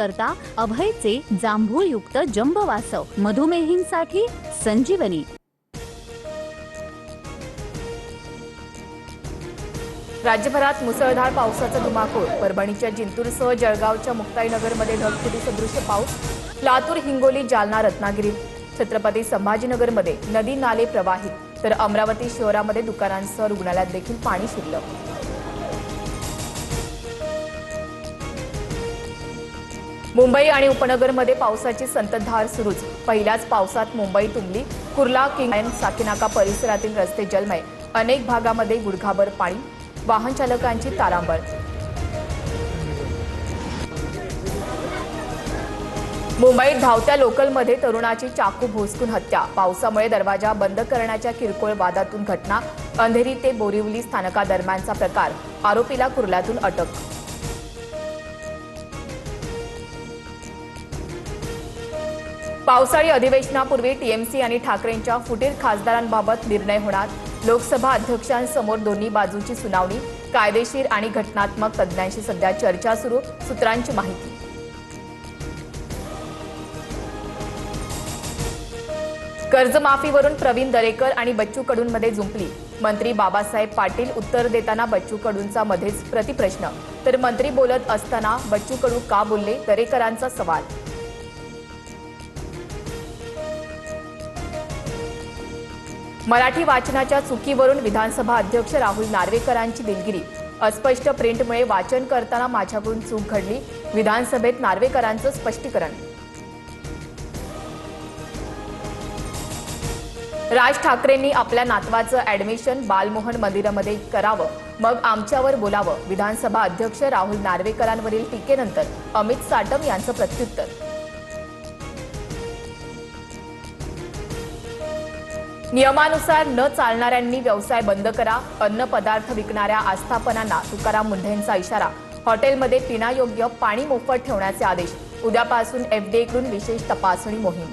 करता अभयचे जांभूळयुक्त जंबवासव मधुमेहींसाठी संजीवनी। राज्यभरात मुसळधार पावसाचा धुमाकूळ। परभणीच्या जिंतूरसह जळगावच्या मुक्ताईनगरमध्ये ढगफुटी सदृश पाऊस। लातूर, हिंगोली, जालना, रत्नागिरी, छत्रपती संभाजीनगरमध्ये नदी नाले प्रवाहित, तर अमरावती शहरामध्ये दुकानांसह रुग्णालयात देखील पाणी शिरलं। मुंबई आणि उपनगरमध्ये पावसाची संततधार सुरूच। पहिल्याच पावसात मुंबई तुंबली। कुर्ला, किंग, साकीनाका परिसरातील रस्ते जलमय। अनेक भागामध्ये गुडघाभर पाणी। वाहन चालकांची तारांबळ। मुंबईत धावत्या लोकलमध्ये तरुणाची चाकू भोसकून हत्या। पावसामुळे दरवाजा बंद करण्याच्या किरकोळ वादातून घटना। अंधेरी ते बोरिवली स्थानकादरम्यानचा प्रकार। आरोपीला कुर्ल्यातून अटक। पावसाळी अधिवेशनापूर्वी टीएमसी आणि ठाकरेंच्या फुटीर खासदारांबाबत निर्णय होणार। लोकसभा अध्यक्षांसमोर दोन्ही बाजूची सुनावणी। कायदेशीर आणि घटनात्मक तज्ज्ञांशी सध्या चर्चा सुरू। सूत्रांची माहिती। कर्जमाफीवरून प्रवीण दरेकर आणि बच्चू कडूंमध्ये जुंपली। मंत्री बाबासाहेब पाटील उत्तर देताना बच्चू कडूंचा मध्येच प्रतिप्रश्न, तर मंत्री बोलत असताना बच्चू कडू का बोलले, दरेकरांचा सवाल। मराठी वाचनाच्या चुकीवरून विधानसभा अध्यक्ष राहुल नार्वेकरांची दिलगिरी। अस्पष्ट प्रिंटमुळे वाचन करताना माझ्याकडून चूक घडली। विधानसभेत नार्वेकरांचं स्पष्टीकरण। राज ठाकरेंनी आपल्या नातवाचं ऍडमिशन बालमोहन मंदिरामध्ये करावं, मग आमच्यावर बोलावं। विधानसभा अध्यक्ष राहुल नार्वेकरांवरील टीकेनंतर अमित साटम यांचं प्रत्युत्तर। नियमानुसार न चालणाऱ्यांनी व्यवसाय बंद करा। अन्न पदार्थ विकणाऱ्या आस्थापनांना तुकाराम मुंढेंचा इशारा। हॉटेलमध्ये पिण्यायोग्य पाणी मोफत ठेवण्याचे आदेश। उद्यापासून एफडीएकडून विशेष तपासणी मोहीम।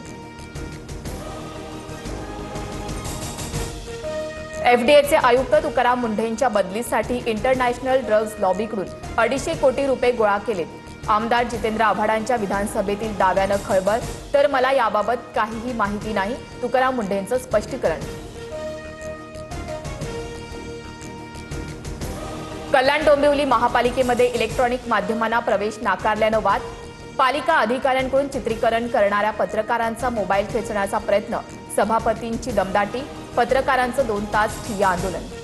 एफडीएचे आयुक्त तुकाराम मुंढेंच्या बदलीसाठी इंटरनॅशनल ड्रग्ज लॉबीकडून 250 कोटी रुपये गोळा केलेत। आमदार जितेंद्र आव्हाडांच्या विधानसभेतील दाव्यानं खळबळ, तर मला याबाबत काहीही माहिती नाही। तुकाराम मुंढेंचं स्पष्टीकरण। कल्याण डोंबिवली महापालिकेमध्ये इलेक्ट्रॉनिक माध्यमांना प्रवेश नाकारल्यानं वाद। पालिका अधिकाऱ्यांकडून चित्रीकरण करणाऱ्या पत्रकारांचा मोबाईल खेचण्याचा प्रयत्न। सभापतींची दमदाटी। पत्रकारांचं 2 तास ठिय्या आंदोलन।